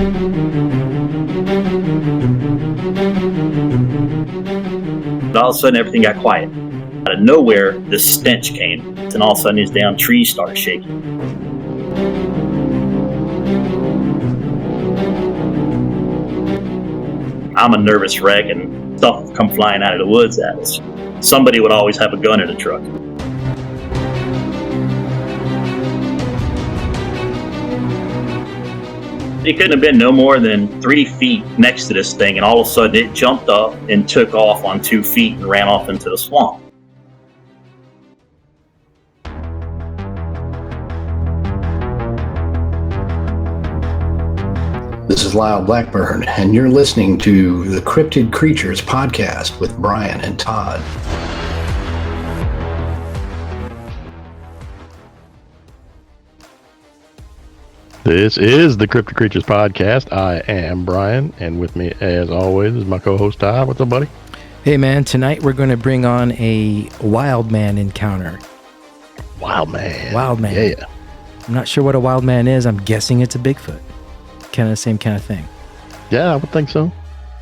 But all of a sudden, everything got quiet. Out of nowhere, this stench came, and all of a sudden, these damn trees started shaking. I'm a nervous wreck, and stuff would come flying out of the woods at us. Somebody would always have a gun in the truck. It couldn't have been no more than 3 feet next to this thing, and all of a sudden it jumped up and took off on 2 feet and ran off into the swamp. This is Lyle Blackburn, and you're listening to the Cryptid Creatures podcast with Brian and Todd. This is the Cryptid Creatures podcast. I am Brian, and with me, as always, is my co-host Todd. What's up, buddy? Hey, man. Tonight we're going to bring on a Wildman encounter. Wildman. Wildman. Yeah. I'm not sure what a Wildman is. I'm guessing it's a Bigfoot. Kind of the same kind of thing. Yeah, I would think so.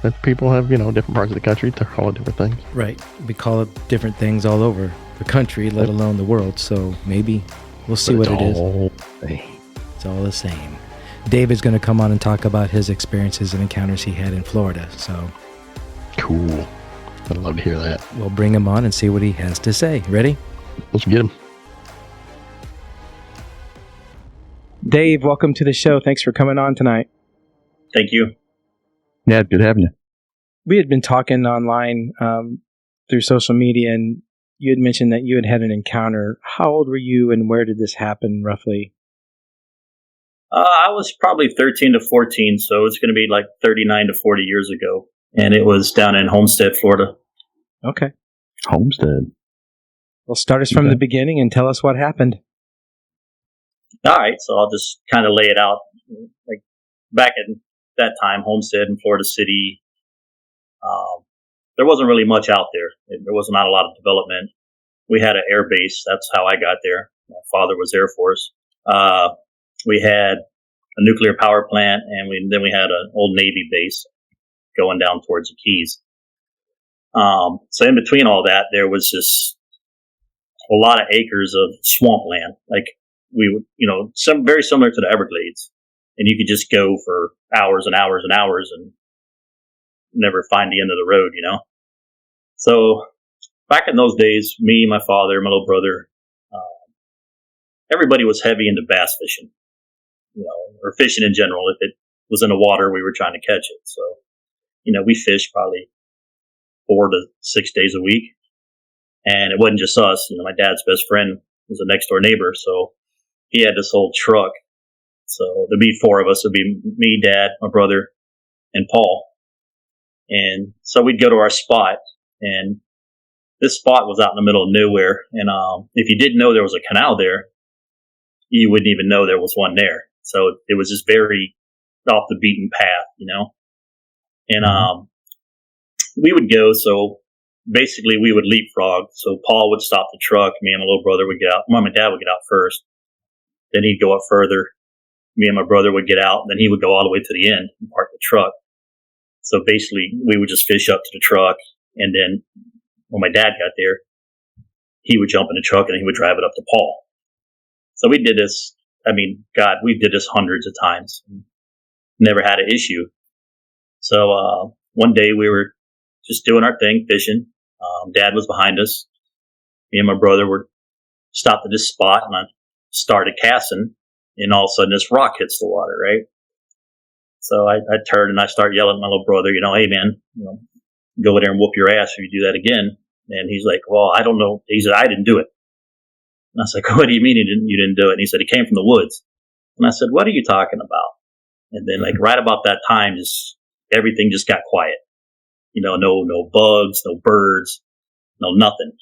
That people have, different parts of the country, they call it different things. Right. We call it different things all over the country, let alone the world. So maybe we'll see what it is. It's all the same. David's going to come on and talk about his experiences and encounters he had in Florida. So cool. I'd love to hear that. We'll bring him on and see what he has to say. Ready? Let's get him. Dave, welcome to the show. Thanks for coming on tonight. Thank you. Yeah, good having you. We had been talking online through social media, and you had mentioned that you had had an encounter. How old were you, and where did this happen, roughly? I was probably 13 to 14, so it's going to be like 39 to 40 years ago. And it was down in Homestead, Florida. Okay. Homestead. Well, start us from the beginning and tell us what happened. All right, so I'll just kind of lay it out. Like back in that time, Homestead in Florida City, there wasn't really much out there. There was not a lot of development. We had an air base. That's how I got there. My father was Air Force. We had a nuclear power plant, and then we had an old Navy base going down towards the Keys. So in between all that, there was just a lot of acres of swampland. Like we would, very similar to the Everglades, and you could just go for hours and hours and hours and never find the end of the road, So back in those days, me, my father, my little brother, everybody was heavy into bass fishing. Or fishing in general. If it was in the water, we were trying to catch it. So, we fished probably 4 to 6 days a week. And it wasn't just us. My dad's best friend was a next door neighbor. So he had this old truck. So there'd be 4 of us. It'd be me, Dad, my brother, and Paul. And so we'd go to our spot. And this spot was out in the middle of nowhere. And if you didn't know there was a canal there, you wouldn't even know there was one there. So it was just very off the beaten path, And we would go. So basically, we would leapfrog. So Paul would stop the truck. Me and my little brother would get out. Mom and Dad would get out first. Then he'd go up further. Me and my brother would get out. Then he would go all the way to the end and park the truck. So basically, we would just fish up to the truck. And then when my dad got there, he would jump in the truck and he would drive it up to Paul. So we did this. We did this hundreds of times. Never had an issue. So one day we were just doing our thing, fishing. Dad was behind us. Me and my brother were stopped at this spot, and I started casting. And all of a sudden, this rock hits the water, right? So I turned and I started yelling at my little brother, hey man, go over there and whoop your ass if you do that again. And he's like, well, I don't know. He said, I didn't do it. And I was like, what do you mean you didn't do it? And he said, it came from the woods. And I said, what are you talking about? And then right about that time, everything just got quiet. No bugs, no birds, no nothing.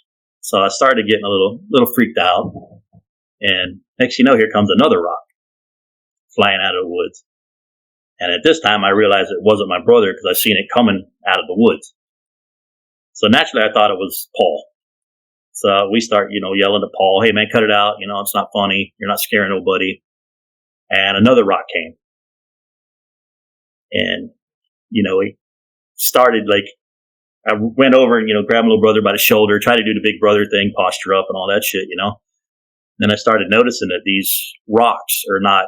So I started getting a little freaked out. And next thing you know, here comes another rock flying out of the woods. And at this time, I realized it wasn't my brother because I seen it coming out of the woods. So naturally, I thought it was Paul. So we start, yelling to Paul, hey man, cut it out. It's not funny. You're not scaring nobody. And another rock came. And, he started like, I went over and, grabbed my little brother by the shoulder, tried to do the big brother thing, posture up and all that shit, Then I started noticing that these rocks are not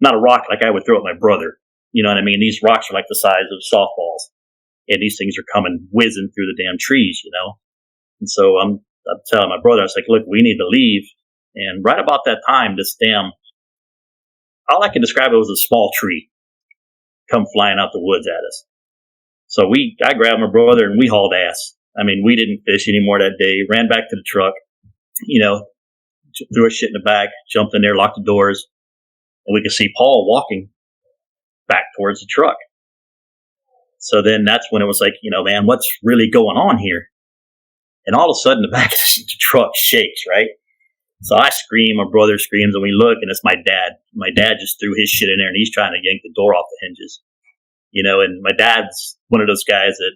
a rock like I would throw at my brother. You know what I mean? These rocks are like the size of softballs. And these things are coming whizzing through the damn trees, And so I'm telling my brother, I was like, look, we need to leave. And right about that time, all I can describe it was a small tree come flying out the woods at us. So I grabbed my brother and we hauled ass. I mean, we didn't fish anymore that day, ran back to the truck, threw our shit in the back, jumped in there, locked the doors, and we could see Paul walking back towards the truck. So then that's when it was like, man, what's really going on here? And all of a sudden the back of the truck shakes, right? So I scream, my brother screams, and we look, and it's my dad. My dad just threw his shit in there, and he's trying to yank the door off the hinges. And my dad's one of those guys that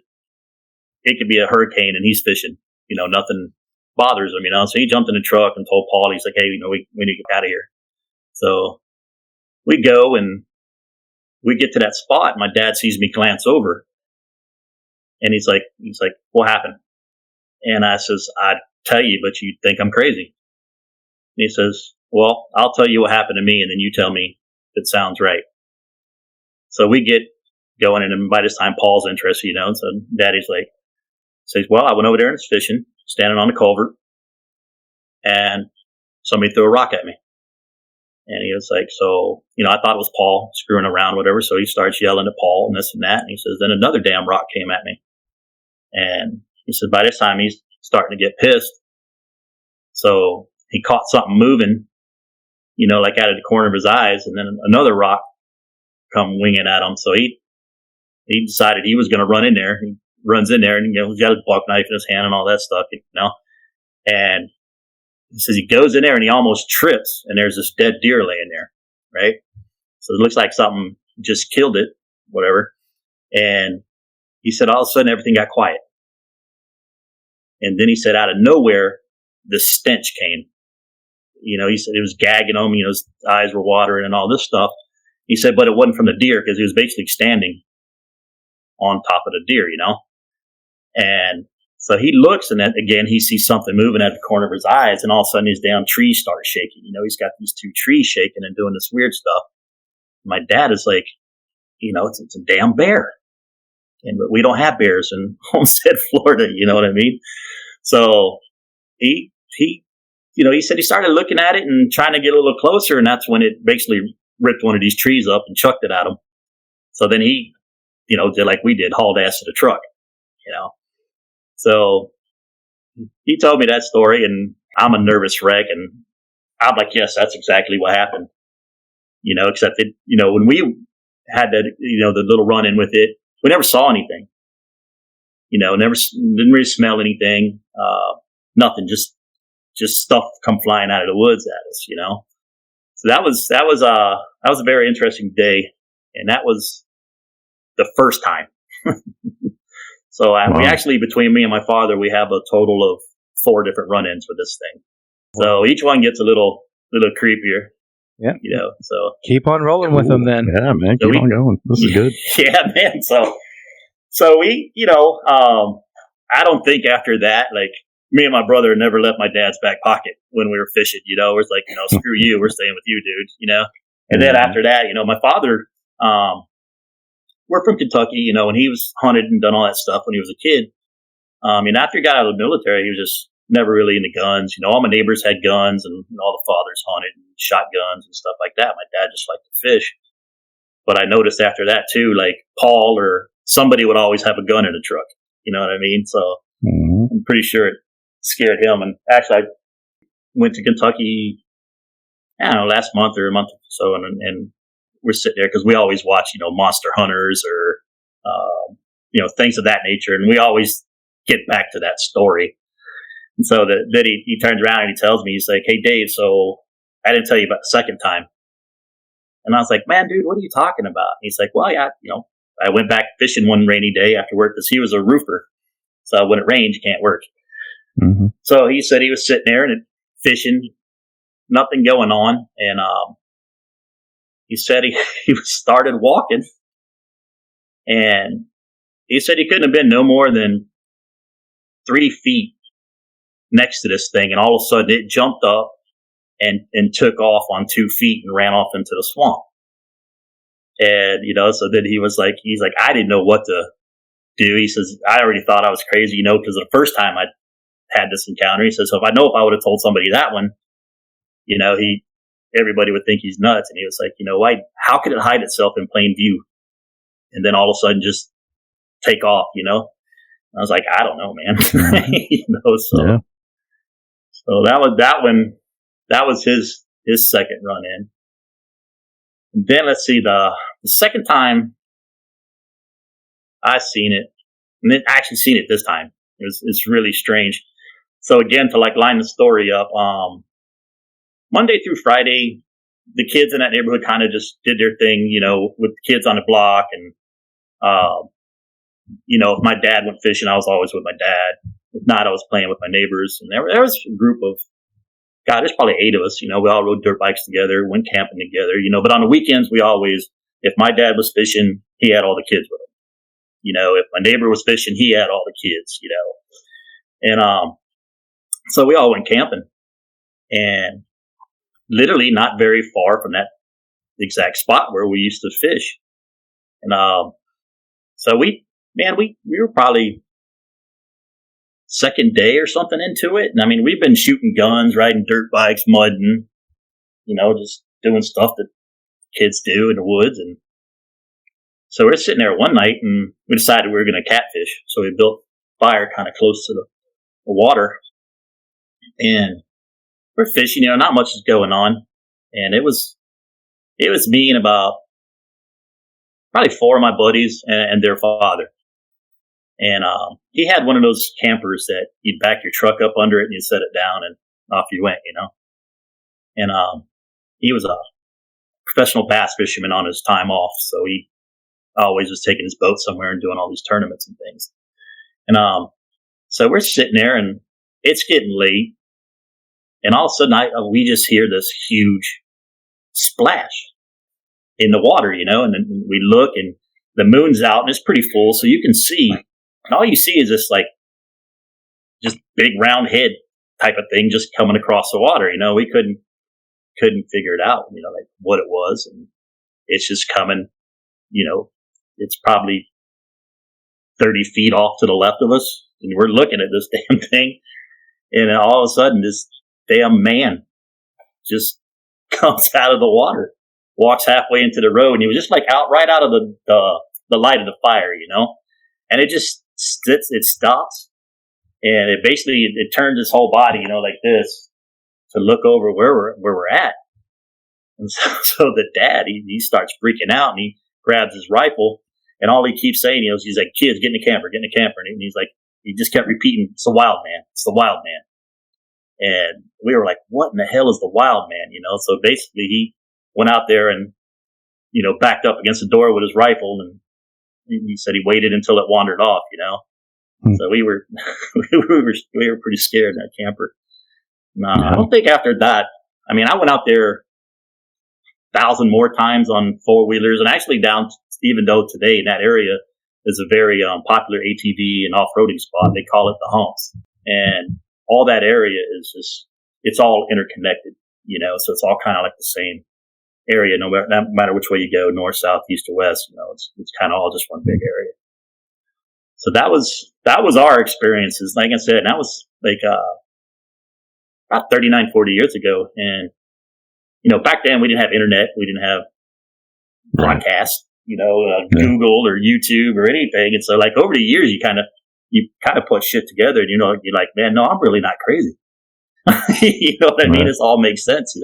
it could be a hurricane and he's fishing. Nothing bothers him, So he jumped in the truck and told Paul, he's like, hey, we need to get out of here. So we go and we get to that spot. And my dad sees me glance over, and he's like, what happened? And I says, I'd tell you, but you think I'm crazy. And he says, well, I'll tell you what happened to me, and then you tell me if it sounds right. So we get going, and by this time, Paul's interested, and so Daddy's like, says, well, I went over there and was fishing, standing on the culvert, and somebody threw a rock at me. And he was like, so, I thought it was Paul screwing around, whatever. So he starts yelling at Paul and this and that. And he says, then another damn rock came at me. And he said, by this time, he's starting to get pissed. So he caught something moving, like out of the corner of his eyes. And then another rock come winging at him. So he decided he was going to run in there. He runs in there and, he's got a buck knife in his hand and all that stuff, And he says he goes in there and he almost trips, and there's this dead deer laying there, right? So it looks like something just killed it, whatever. And he said all of a sudden everything got quiet. And then he said out of nowhere, the stench came. He said it was gagging him, his eyes were watering and all this stuff. He said, but it wasn't from the deer because he was basically standing on top of the deer, And so he looks, and then again, he sees something moving at the corner of his eyes, and all of a sudden his damn trees start shaking. He's got these two trees shaking and doing this weird stuff. My dad is like, it's a damn bear. But we don't have bears in Homestead, Florida, you know what I mean? So he said he started looking at it and trying to get a little closer, and that's when it basically ripped one of these trees up and chucked it at him. So then he, did like we did, hauled ass to the truck, So he told me that story, and I'm a nervous wreck, and I'm like, yes, that's exactly what happened. Except that, when we had that, the little run in with it, we never saw anything. Didn't really smell anything. Nothing, just stuff come flying out of the woods at us, So that was a very interesting day, and that was the first time. So we actually, between me and my father, we have a total of 4 different run-ins with this thing. So each one gets a little creepier. Yeah. So keep on rolling with them then. Yeah, man. Keep on going. This is good. Yeah, man. So we, I don't think after that, like, me and my brother never left my dad's back pocket when we were fishing, It was like, screw you, we're staying with you, dude, And then after that, my father, we're from Kentucky, and he was hunted and done all that stuff when he was a kid. And after he got out of the military, he was just never really into guns. All my neighbors had guns, and all the fathers hunted and shot guns and stuff like that. My dad just liked to fish. But I noticed after that too, like Paul or somebody would always have a gun in the truck. You know what I mean? So I'm pretty sure it scared him. And actually, I went to Kentucky, I don't know, last month or a month or so, and we're sitting there because we always watch, Monster Hunters or, things of that nature. And we always get back to that story. And so then he turns around and he tells me, he's like, hey, Dave, so I didn't tell you about the second time. And I was like, man, dude, what are you talking about? And he's like, well, yeah, I went back fishing one rainy day after work because he was a roofer. So when it rains, you can't work. Mm-hmm. So he said he was sitting there and fishing, nothing going on. And he said he started walking And he said he couldn't have been no more than 3 feet next to this thing, and all of a sudden it jumped up and took off on 2 feet and ran off into the swamp. And, so then he's like, I didn't know what to do. He says, I already thought I was crazy, because the first time I had this encounter, he says, so if I would have told somebody that one, everybody would think he's nuts. And he was like, how could it hide itself in plain view and then all of a sudden just take off, I was like, I don't know, man. So, Yeah. so that was his second run in. And then let's see, the second time I seen it, and then I actually seen it this time. It's really strange. So again, to line the story up, Monday through Friday, the kids in that neighborhood kind of just did their thing, with the kids on the block. And, if my dad went fishing, I was always with my dad. If not, I was playing with my neighbors. And there was a group of, there's probably 8 of us, we all rode dirt bikes together, went camping together, but on the weekends, we always, if my dad was fishing, he had all the kids with him. If my neighbor was fishing, he had all the kids, and, so we all went camping, and literally not very far from that exact spot where we used to fish. And, so we were probably second day or something into it. And I mean, we've been shooting guns, riding dirt bikes, mudding, just doing stuff that kids do in the woods. And so we're sitting there one night and we decided we were going to catfish. So we built fire kind of close to the water and we're fishing, not much is going on. And it was me and about probably 4 of my buddies and their father. And he had one of those campers that you'd back your truck up under it and you'd set it down and off you went, And he was a professional bass fisherman on his time off, so he always was taking his boat somewhere and doing all these tournaments and things. And so we're sitting there and it's getting late, and all of a sudden we just hear this huge splash in the water, and then we look and the moon's out and it's pretty full, so you can see. And all you see is this just big round head type of thing just coming across the water. We couldn't figure it out, what it was. And it's just coming, it's probably 30 feet off to the left of us. And we're looking at this damn thing. And then all of a sudden this damn man just comes out of the water, walks halfway into the road. And he was just right out of the light of the fire, and it just sits, it stops, and it basically turns his whole body, like this, to look over where we're at. And so the dad, he starts freaking out, and he grabs his rifle, and all he keeps saying, he's like, kids, get in the camper, and he's like, he just kept repeating, it's the wild man, it's the wild man. And we were like, what in the hell is the wild man? So basically he went out there and, backed up against the door with his rifle, and he said he waited until it wandered off, So we were pretty scared in that camper. No, yeah. I don't think after that, I mean, I went out there 1,000 more times on 4-wheelers, and actually down, even though today in that area is a very popular ATV and off-roading spot, they call it the humps. And all that area is just, it's all interconnected, so it's all kind of like the same area, no matter which way you go, north, south, east, or west, it's kind of all just one big area. So that was our experiences. Like I said, and that was about 39, 40 years ago. And, back then we didn't have internet. We didn't have broadcast, Google or YouTube or anything. And so over the years, you kind of put shit together and, you're like, man, no, I'm really not crazy. You know what I mean? It all makes sense.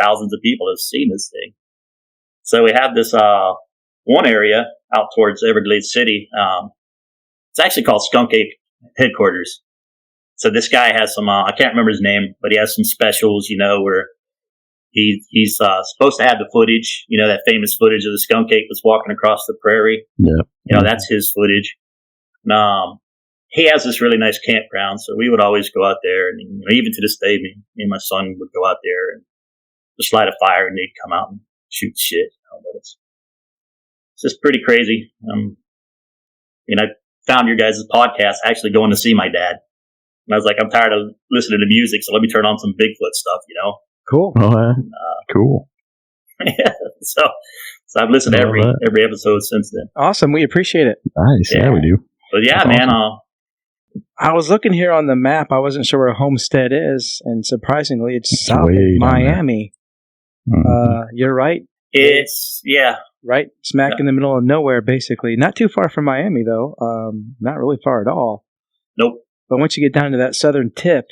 Thousands of people have seen this thing. So we have this one area out towards Everglades City. It's actually called Skunk Ape Headquarters. So this guy has some, I can't remember his name, but he has some specials, where he's supposed to have the footage, that famous footage of the skunk ape that's walking across the prairie. Yeah. That's his footage. He has this really nice campground, so we would always go out there, and even to this day, me and my son would go out there and just light a fire, and they'd come out and shoot shit. But it's just pretty crazy. I found your guys' podcast actually going to see my dad. And I was like, I'm tired of listening to music, so let me turn on some Bigfoot stuff, Cool. Oh, yeah. Cool. so I've listened to every episode since then. Awesome. We appreciate it. Nice. Yeah, we do. But yeah, That's man. awesome. I was looking here on the map. I wasn't sure where Homestead is, and surprisingly, it's south of way down there. Miami. Mhm. You're right. It's Right smack in the middle of nowhere, basically. Not too far from Miami, though. Not really far at all. Nope. But once you get down to that southern tip,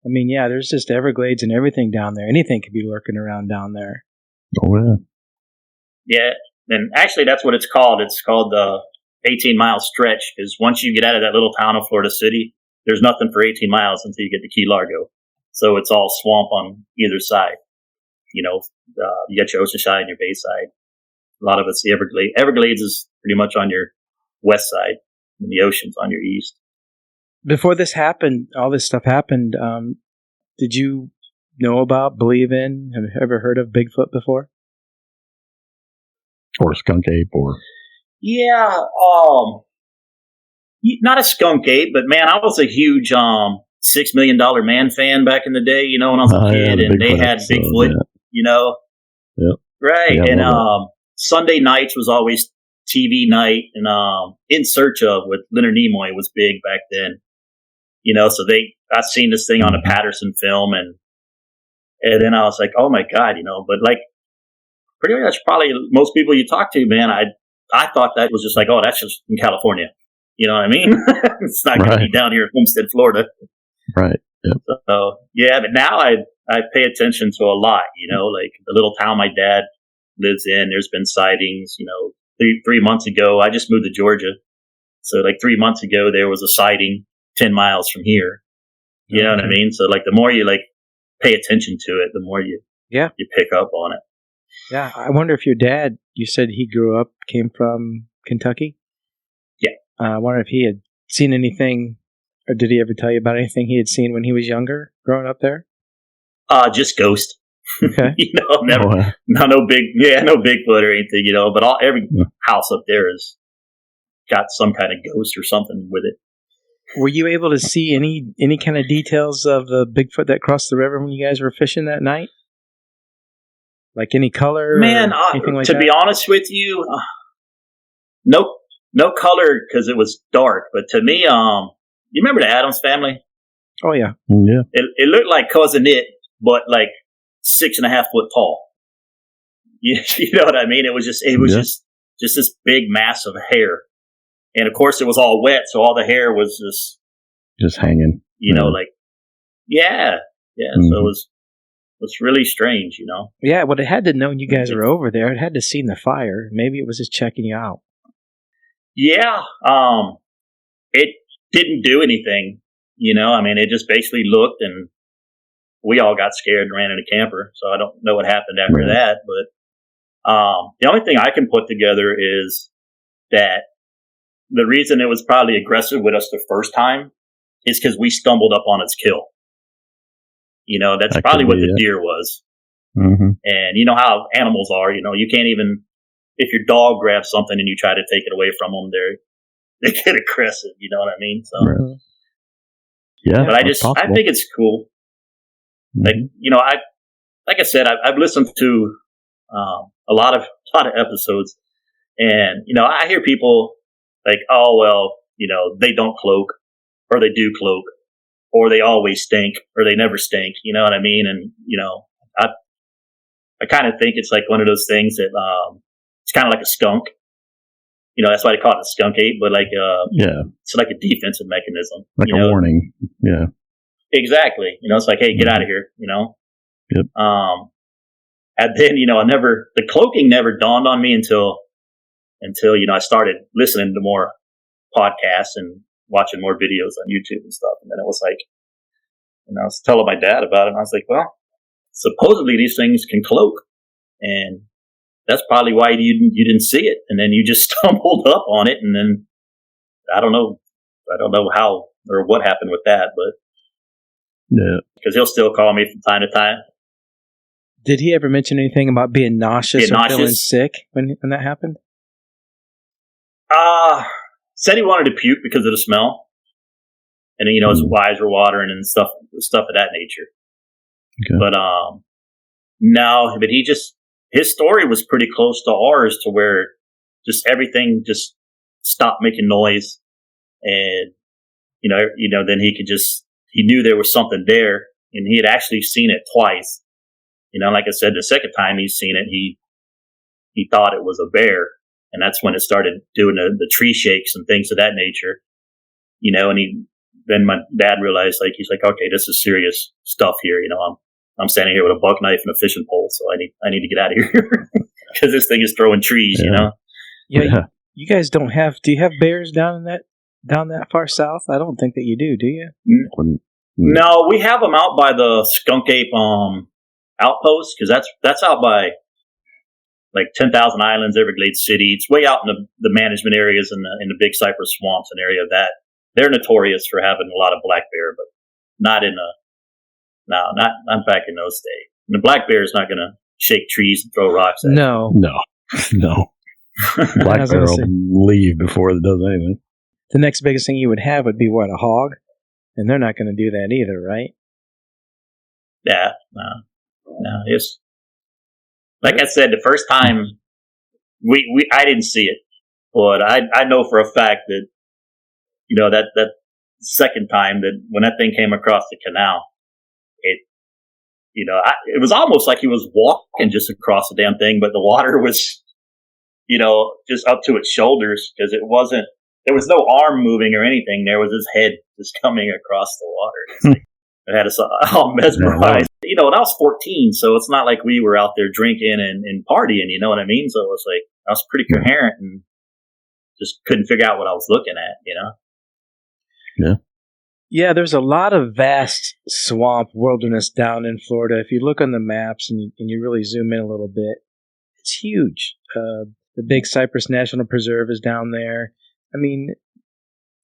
I mean, yeah, there's just Everglades and everything down there. Anything could be lurking around down there. Oh, yeah. Yeah, and actually that's what it's called. It's called the 18-mile stretch, because once you get out of that little town of Florida City, there's nothing for 18 miles until you get to Key Largo. So it's all swamp on either side. You got your ocean side and your bay side. A lot of it's the Everglades. Everglades is pretty much on your west side, and the ocean's on your east. Before this happened, all this stuff happened, did you know about, believe in, have you ever heard of Bigfoot before? Or skunk ape, or Yeah, not a skunk ape, but man, I was a huge $6 Million Man fan back in the day, when I was a kid, and they had Bigfoot, Yep. Right, Yeah, and Sunday nights was always TV night, and In Search of with Leonard Nimoy was big back then, so I seen this thing on a Patterson film, and then I was like, oh my God, but like pretty much probably most people you talk to, man, I thought that was just like, oh, that's just in California. You know what I mean? It's not going to be down here in Homestead, Florida. Right. Yep. So, yeah, but now I pay attention to a lot, like the little town my dad lives in, there's been sightings, 3 months ago, I just moved to Georgia. So like 3 months ago, there was a sighting 10 miles from here. You know what I mean? So like the more you like pay attention to it, the more you pick up on it. Yeah. I wonder if your dad, you said he came from Kentucky? Yeah. I wonder if he had seen anything, or did he ever tell you about anything he had seen when he was younger, growing up there? Just ghost. Okay. Never, no Bigfoot or anything, but every house up there has got some kind of ghost or something with it. Were you able to see any kind of details of the Bigfoot that crossed the river when you guys were fishing that night? Like any color? Man, anything like to that? be honest with you, no color because it was dark. But to me, you remember the Addams Family? Oh yeah, yeah. It looked like Cousin It, but like 6.5 foot tall. You know what I mean? It was just just this big mass of hair, and of course it was all wet, so all the hair was just hanging. Like Mm-hmm. So it was really strange, Yeah, well, it had to know you guys were over there. It had to seen the fire. Maybe it was just checking you out. Yeah, it didn't do anything. It just basically looked, and we all got scared and ran in a camper. So I don't know what happened after that. But the only thing I can put together is that the reason it was probably aggressive with us the first time is because we stumbled up on its kill. That's that probably what the be, deer was. Mm-hmm. And you know how animals are. You can't even, if your dog grabs something and you try to take it away from them, they get aggressive. You know what I mean? So. Right. Yeah, but I think it's cool. Mm-hmm. Like I said, I've listened to a lot of episodes, and I hear people like, oh well, they don't cloak, or they do cloak, or they always stink, or they never stink. You know what I mean? And I kind of think it's like one of those things that it's kind of like a skunk. That's why they call it a skunk ape, but like it's like a defensive mechanism, like a warning. Yeah, exactly. It's like, hey, get out of here. Yep. And then the cloaking never dawned on me until I started listening to more podcasts and watching more videos on YouTube and stuff. And then it was like, I was telling my dad about it, and I was like, well, supposedly these things can cloak, and that's probably why you didn't see it, and then you just stumbled up on it, and then I don't know how or what happened with that, but because he'll still call me from time to time. Did he ever mention anything about being nauseous or feeling sick when that happened? said he wanted to puke because of the smell, and you know his eyes were watering and stuff of that nature. Okay. But no, but his story was pretty close to ours, to where just everything just stopped making noise, and you know then he knew there was something there, and he had actually seen it twice. You know, like I said, the second time he's seen it, he thought it was a bear, and that's when it started doing the tree shakes and things of that nature. You know, and then my dad realized, like, he's like, okay, this is serious stuff here. You know, I'm standing here with a buck knife and a fishing pole, so I need to get out of here because this thing is throwing trees. You know. Yeah. You guys don't have? Do you have bears down that far south? I don't think that you do. Do you? No, we have them out by the Skunk Ape outpost, because that's out by like 10,000 Islands, Everglades City. It's way out in the management areas in the Big Cypress swamps and area of that. They're notorious for having a lot of black bear, but not back in those days. And the black bear is not going to shake trees and throw rocks at No. Black bear will leave before it does anything. The next biggest thing you would have would be what, a hog? And they're not going to do that either, right? Yeah, no. It's like I said, the first time I didn't see it, but I know for a fact that, you know, that second time that when that thing came across the canal, it was almost like he was walking just across the damn thing, but the water was, you know, just up to its shoulders, because there was no arm moving or anything. There was his head just coming across the water. It's like, it had us all mesmerized. You know, and I was 14, so it's not like we were out there drinking and partying, you know what I mean? So it was like, I was pretty coherent and just couldn't figure out what I was looking at, you know? Yeah. Yeah, there's a lot of vast swamp wilderness down in Florida. If you look on the maps and you really zoom in a little bit, it's huge. The Big Cypress National Preserve is down there. I mean,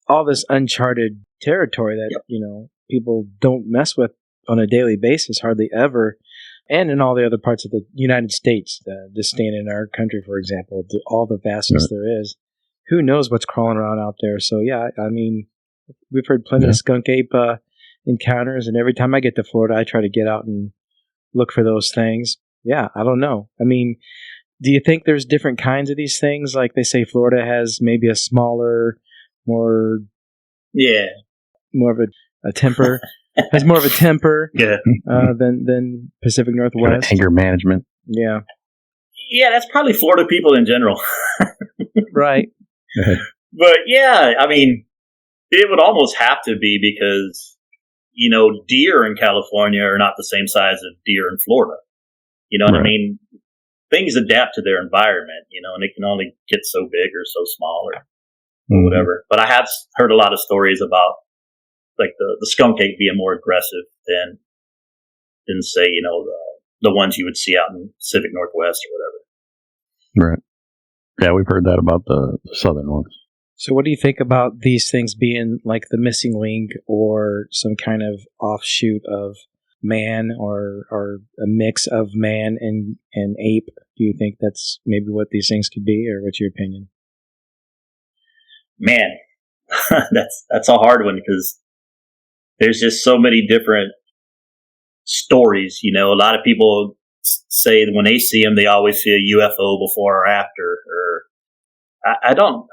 all this uncharted territory that, you know, people don't mess with on a daily basis, hardly ever. And in all the other parts of the United States, just staying in our country, for example, all the vastness there is. Who knows what's crawling around out there? So, yeah, I mean, we've heard plenty of skunk ape encounters, and every time I get to Florida, I try to get out and look for those things. Yeah, I don't know. I mean, do you think there's different kinds of these things? Like they say Florida has maybe a smaller, more of a temper, has more of a temper than Pacific Northwest. Kind of anger management. Yeah. Yeah, that's probably Florida people in general. Right. But yeah, I mean, it would almost have to be, because, you know, deer in California are not the same size as deer in Florida. You know what I mean? Things adapt to their environment, you know, and they can only get so big or so small or whatever. But I have heard a lot of stories about, like, the skunk ape being more aggressive than say, you know, the ones you would see out in the Pacific Northwest or whatever. Right. Yeah, we've heard that about the southern ones. So what do you think about these things being like the missing link or some kind of offshoot of man or a mix of man and ape? Do you think that's maybe what these things could be, or what's your opinion? Man, that's a hard one, because there's just so many different stories. You know, a lot of people say that when they see them, they always see a UFO before or after, or I don't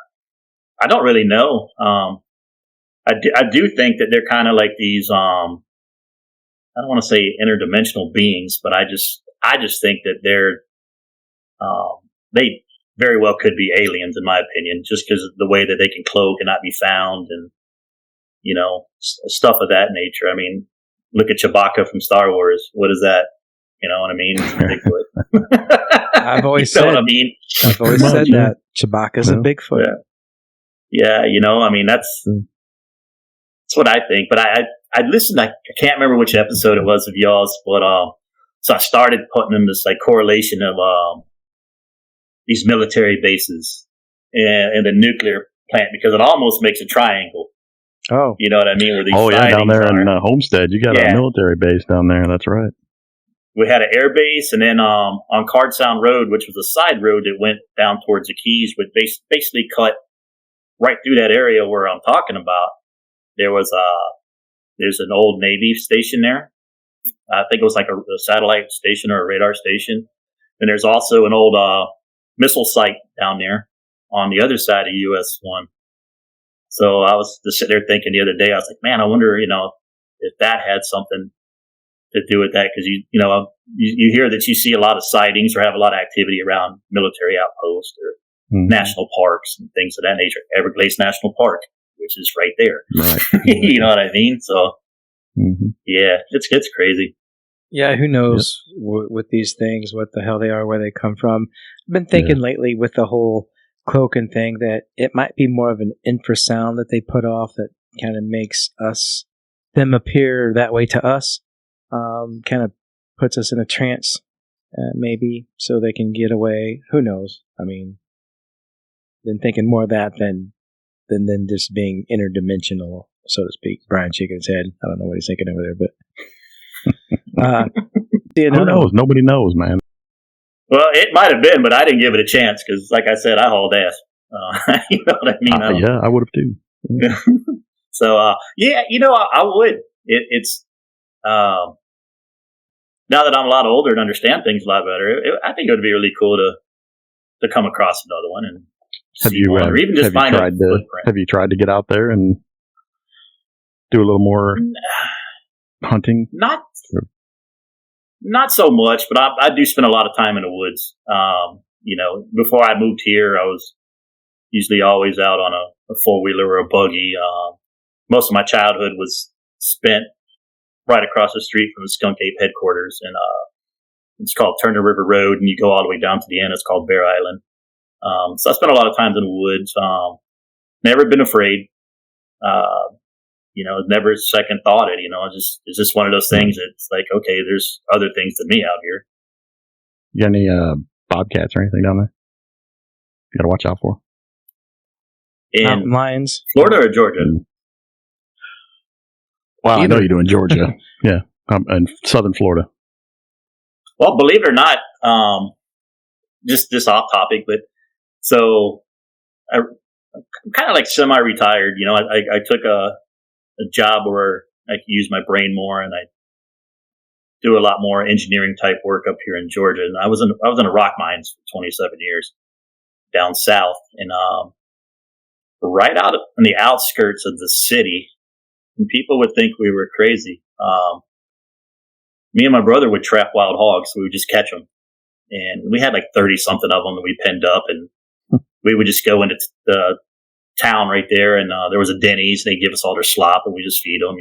really know. I do think that they're kind of like these, I don't want to say interdimensional beings, but I just think that they very well could be aliens, in my opinion, just because of the way that they can cloak and not be found, and, you know, stuff of that nature. I mean, look at Chewbacca from Star Wars. What is that? You know what I mean? It's Bigfoot. I've always you know said, what I mean? I've always said that Chewbacca's a Bigfoot. Yeah, you know, I mean, that's what I think. But I listened. I can't remember which episode it was of y'all's, but so I started putting in this like correlation of these military bases and the nuclear plant, because it almost makes a triangle. Oh, you know what I mean? Where these down there are. in Homestead, you got a military base down there. That's right. We had an air base, and then on Card Sound Road, which was a side road that went down towards the Keys, would basically cut right through that area where I'm talking about, there's an old Navy station there. I think it was like a satellite station or a radar station. And there's also an old missile site down there on the other side of US 1. So I was just sitting there thinking the other day, I was like, man, I wonder, if that had something to do with that. Because, you hear that you see a lot of sightings or have a lot of activity around military outposts or national parks and things of that nature. Everglades National Park, which is right there. Right. You know what I mean? So, yeah, it's crazy. Yeah, who knows with these things, what the hell they are, where they come from. I've been thinking lately with the whole cloaking thing that it might be more of an infrasound that they put off that kind of makes them appear that way to us. Kind of puts us in a trance, maybe, so they can get away. Who knows? I mean, been thinking more of that than just being interdimensional, so to speak. Brian shaking his head. I don't know what he's thinking over there, but who knows? Nobody knows, man. Well, it might have been, but I didn't give it a chance because, like I said, I hauled ass. You know what I mean? I would have too. Yeah. So, I would. It's now that I'm a lot older and understand things a lot better, I think it would be really cool to come across another one and see one, or even just find a footprint. Have you tried to get out there and do a little more hunting? Not so much, but I do spend a lot of time in the woods. Before I moved here, I was usually always out on a four-wheeler or a buggy. Most of my childhood was spent right across the street from the Skunk Ape headquarters, and it's called Turner River Road, and you go all the way down to the end. It's called Bear Island. So I spent a lot of time in the woods. Never been afraid. Never second thought it. It's just one of those things. It's like, okay, there's other things than me out here. You got any bobcats or anything down there you got to watch out for? In lions, Florida or Georgia? Well, I know you're doing Georgia. Yeah, and southern Florida. Well, believe it or not, just off topic, but so I'm kind of like semi-retired. I took a job where I could use my brain more, and I do a lot more engineering type work up here in Georgia. And I was in a rock mines for 27 years down south, and right out on the outskirts of the city. And people would think we were crazy. Me and my brother would trap wild hogs. We would just catch them, and we had like 30 something of them that we penned up, and we would just go into the town right there, and there was a Denny's, and they'd give us all their slop, and we just feed them,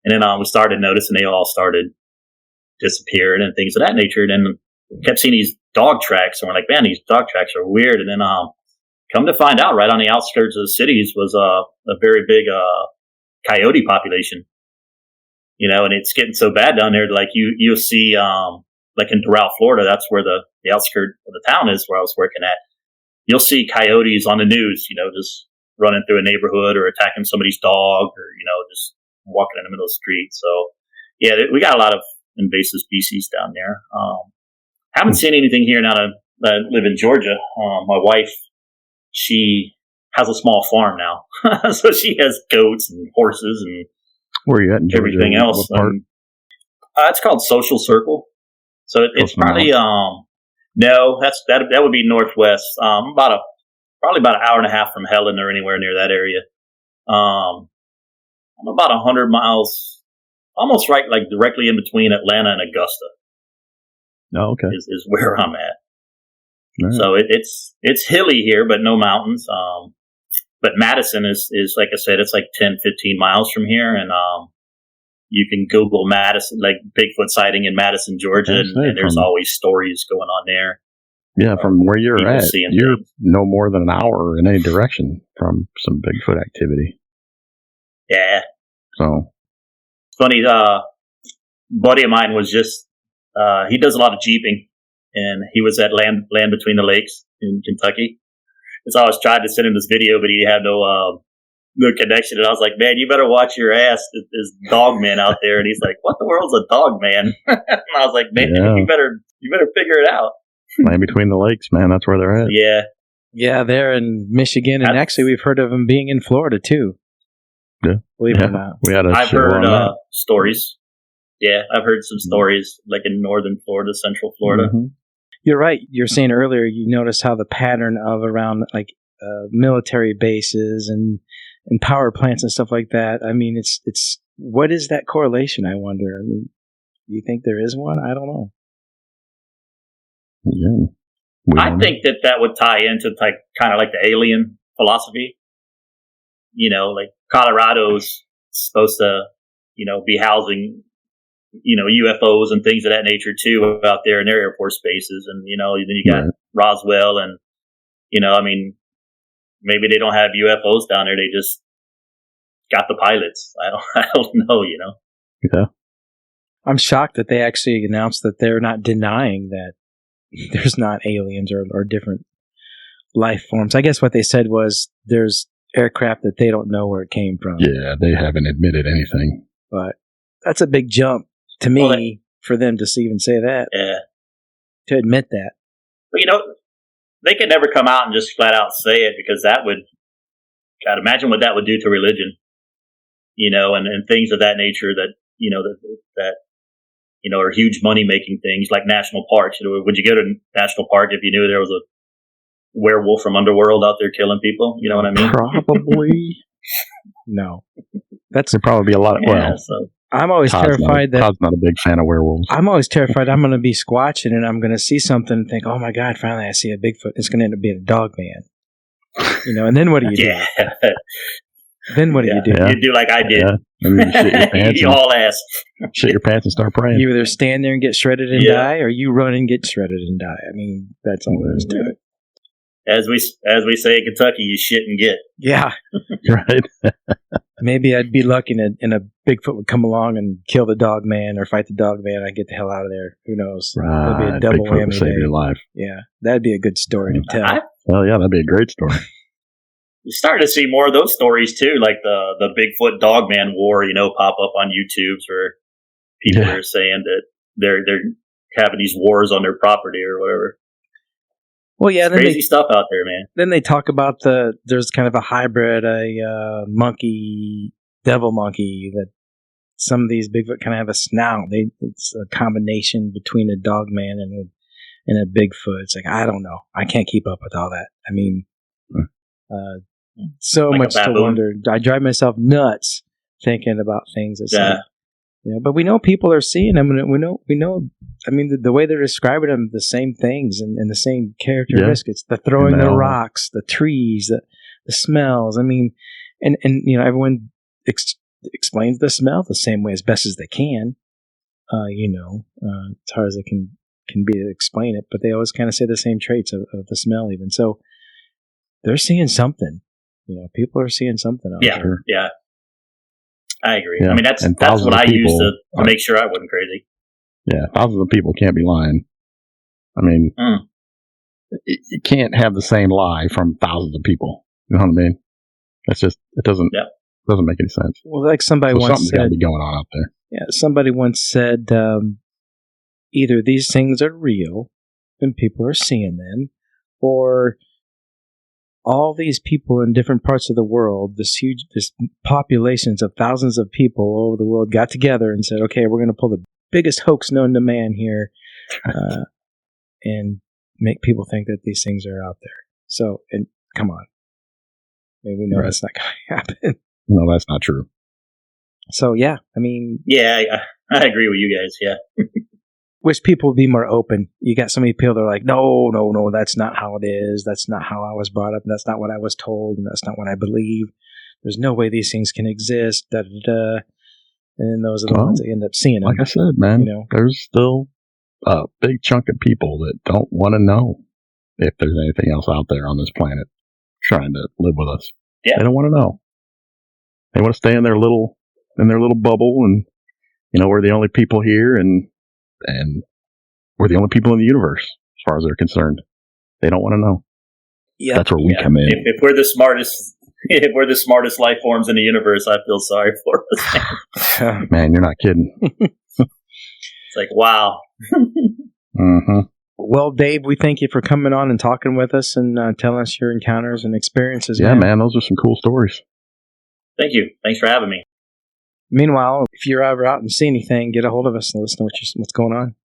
And then we started noticing they all started disappearing and things of that nature. And then we kept seeing these dog tracks, and we're like, man, these dog tracks are weird. And then come to find out, right on the outskirts of the cities was a very big coyote population. And it's getting so bad down there, like you'll see, like in Doral, Florida, that's where the outskirts of the town is where I was working at. You'll see coyotes on the news, just running through a neighborhood or attacking somebody's dog or, just walking in the middle of the street. So, yeah, we got a lot of invasive species down there. Haven't seen anything here now that I live in Georgia. My wife, she has a small farm now. So she has goats and horses and where are you at in Georgia? Everything else. It's called Social Circle. So it's probably, no, that would be northwest. Probably about an hour and a half from Helen or anywhere near that area. I'm about 100 miles, almost right, like directly in between Atlanta and Augusta. Oh, okay. Is where I'm at. Right. So it's hilly here, but no mountains. But Madison is like I said, it's like 10, 15 miles from here, and you can Google Madison, like Bigfoot sighting in Madison, Georgia, and there's always stories going on there. Yeah, from where you're at, you're no more than an hour in any direction from some Bigfoot activity. Yeah. So it's funny. Buddy of mine was just he does a lot of jeeping, and he was at Land Between the Lakes in Kentucky. So I was trying to send him this video, but he had no connection. And I was like, man, you better watch your ass. There's dog man out there. And he's like, what the world's a dog man? And I was like, man, you better figure it out. Land Between the Lakes, man. That's where they're at. Yeah. Yeah, they're in Michigan, and actually we've heard of them being in Florida too. Yeah. Believe it or not. We had I've show heard on that. stories. Yeah, I've heard some stories like in northern Florida, central Florida. Mm-hmm. You're right. You're saying earlier you noticed how the pattern of around like military bases and power plants and stuff like that. I mean, it's what is that correlation? I wonder. I mean, do you think there is one? I don't know. Yeah. I think that would tie into like kind of like the alien philosophy. You know, like Colorado's supposed to, you know, be housing, you know, UFOs and things of that nature too out there in their Air Force bases. And, you know, then you got Roswell and, you know, I mean, maybe they don't have UFOs down there. They just got the pilots. I don't know, you know? Yeah. I'm shocked that they actually announced that they're not denying that there's not aliens or different life forms. I guess what they said was there's aircraft that they don't know where it came from. Yeah, they haven't admitted anything. But that's a big jump to me for them to even say that. Yeah. To admit that. But, you know, they could never come out and just flat out say it because that would, God, imagine what that would do to religion, you know, and things of that nature that, you know, that you know, are huge money making things like national parks. You know, would you go to a national park if you knew there was a werewolf from Underworld out there killing people? You know what I mean? Probably. No. There'd probably be a lot of, so. I'm always terrified that Todd's not a big fan of werewolves. I'm always terrified I'm going to be squatching and I'm going to see something and think, oh my God, finally I see a Bigfoot. It's going to end up being a dog man. You know, and then what do you do? Yeah. Then what do you do? You do like I did. Yeah. And then you shit your pants. You all ass. Shit your pants and start praying. You either stand there and get shredded and die, or you run and get shredded and die. I mean, that's all there is to it. As we say in Kentucky, you shit and get. Yeah. Right. Maybe I'd be lucky and a Bigfoot would come along and kill the dog man or fight the dog man. I'd get the hell out of there. Who knows? Right. That'd be a double Bigfoot whammy would save day. your life. Yeah. That'd be a good story to tell. Well, yeah, that'd be a great story. You're starting to see more of those stories too, like the Bigfoot Dogman War, you know, pop up on YouTube where people are saying that they're having these wars on their property or whatever. Well, yeah, then crazy stuff out there, man. Then they talk about there's kind of a hybrid, a monkey, devil monkey, that some of these Bigfoot kind of have a snout. It's a combination between a Dogman and a Bigfoot. It's like, I don't know. I can't keep up with all that. I mean, so like much to wonder. I drive myself nuts thinking about things. But we know people are seeing them, and we know. I mean, the way they're describing them, the same things and the same characteristics. The throwing the rocks, the trees, the smells. I mean, and you know, everyone explains the smell the same way as best as they can. As hard as they can be to explain it, but they always kind of say the same traits of the smell, even so. They're seeing something. You know, people are seeing something out there. Yeah. I agree. Yeah. I mean, that's what I used to make sure I wasn't crazy. Yeah, thousands of people can't be lying. I mean, you can't have the same lie from thousands of people. You know what I mean? That's just, it doesn't make any sense. Well, like somebody once something's said, got to be going on out there. Yeah, somebody once said, either these things are real and people are seeing them, or all these people in different parts of the world, this populations of thousands of people all over the world got together and said, okay, we're going to pull the biggest hoax known to man here and make people think that these things are out there. So, and come on. I mean, we know that's not going to happen. No, that's not true. So, yeah, I mean... Yeah, I agree with you guys, yeah. Wish people would be more open. You got so many people that are like, no, that's not how it is. That's not how I was brought up. And that's not what I was told. And that's not what I believe. There's no way these things can exist. Da, da, da. And then those are the ones that end up seeing them. Like I said, man, there's still a big chunk of people that don't want to know if there's anything else out there on this planet trying to live with us. Yeah. They don't want to know. They want to stay in their little bubble, and we're the only people here, and we're the only people in the universe as far as they're concerned. They don't want to know. Yeah, that's where we come in. If we're the smartest life forms in the universe, I feel sorry for us. Man, you're not kidding. It's like, wow. Mm-hmm. Well, Dave, we thank you for coming on and talking with us and telling us your encounters and experiences. Yeah, man, those are some cool stories. Thank you. Thanks for having me. Meanwhile, if you're ever out and see anything, get a hold of us and let us know what's going on.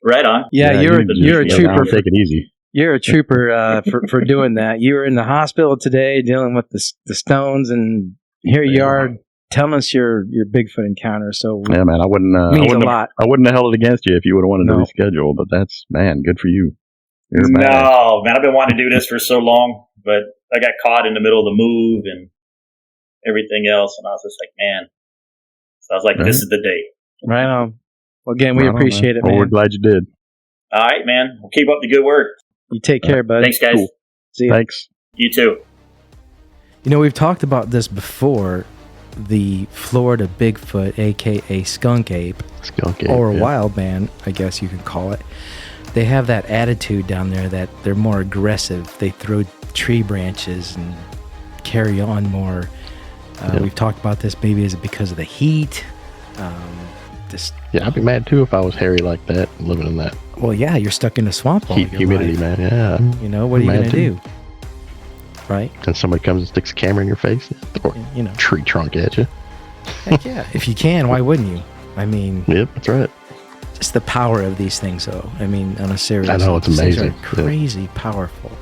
Right on. Yeah, you're a trooper. Take it easy. You're a trooper for doing that. You were in the hospital today dealing with the stones, and here you are telling us your Bigfoot encounter. So yeah, man, I wouldn't have held it against you if you would have wanted to reschedule. But that's, man, good for you. No, man, I've been wanting to do this for so long, but I got caught in the middle of the move and everything else, and I was just like, man. So I was like, this is the day. Right on. Well, again, we appreciate it, man. Well, we're glad you did. All right, man. We'll keep up the good work. You take care, bud. Thanks, guys. Cool. See you. Thanks. You too. You know, we've talked about this before. The Florida Bigfoot, a.k.a. skunk ape, or Wildman, I guess you could call it. They have that attitude down there that they're more aggressive. They throw tree branches and carry on more. We've talked about this. Maybe is it because of the heat? I'd be mad too if I was hairy like that, living in that. Well, yeah, you're stuck in a swamp all heat, your humidity, life. man. Yeah. You know, what are you going to do? Right? And somebody comes and sticks a camera in your face, throw a tree trunk at you. Heck yeah. If you can, why wouldn't you? I mean, yep, that's right. Just the power of these things, though. I mean, on a serious note, I know, it's amazing. Things are crazy powerful.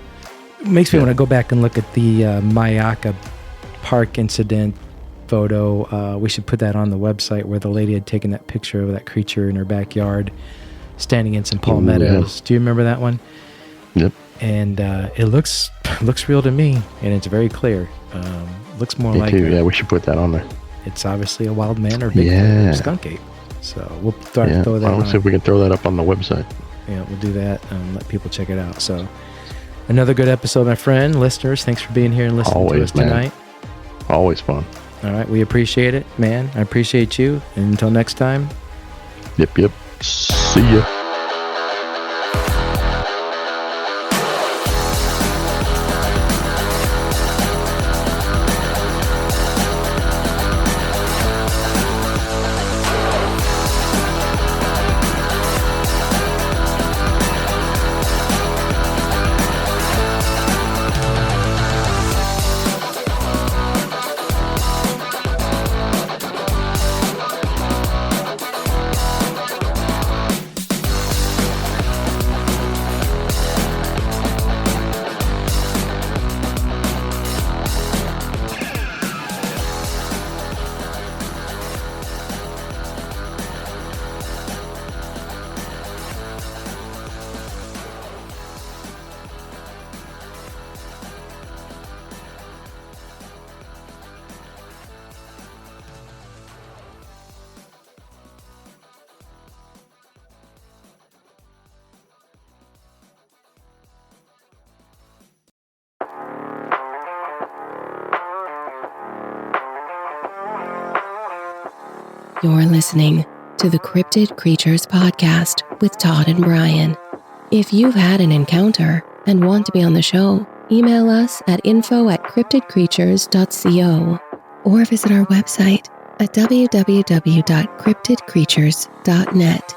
It makes me want to go back and look at the Mayaka Park incident photo. We should put that on the website where the lady had taken that picture of that creature in her backyard standing in some palmettos. Do you remember that one? Yep. And it looks real to me, and it's very clear. Looks more like too. Yeah, we should put that on there. It's obviously a wild man or Bigfoot or skunk ape. So we'll throw that on. Let's see if we can throw that up on the website. Yeah, we'll do that and let people check it out. So another good episode, my friend. Listeners, thanks for being here and listening to us tonight. Always fun. All right, we appreciate it, man. I appreciate you. And until next time. Yep. See ya. You're listening to the Cryptid Creatures Podcast with Todd and Brian. If you've had an encounter and want to be on the show, email us at info@cryptidcreatures.co or visit our website at www.cryptidcreatures.net.